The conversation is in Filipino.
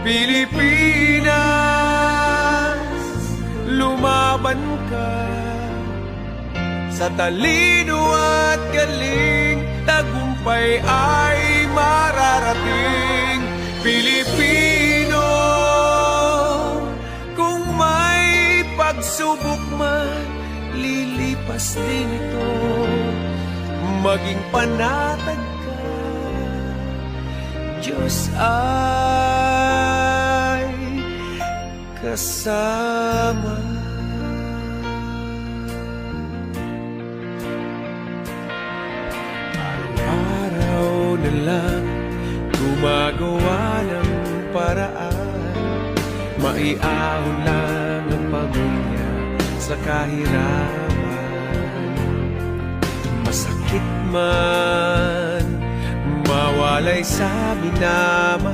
Pilipinas, lumaban ka. Sa talino at galing, tagumpay ay mararating. Pilipino, kung may pagsubok man, lilipas din ito. Maging panatag ka, Diyos ay kasama. Araw-araw na lang gumagawa ng paraan, maiahon lang ang pamilya sa kahirapan. Masakit man mawalay sa minamahal,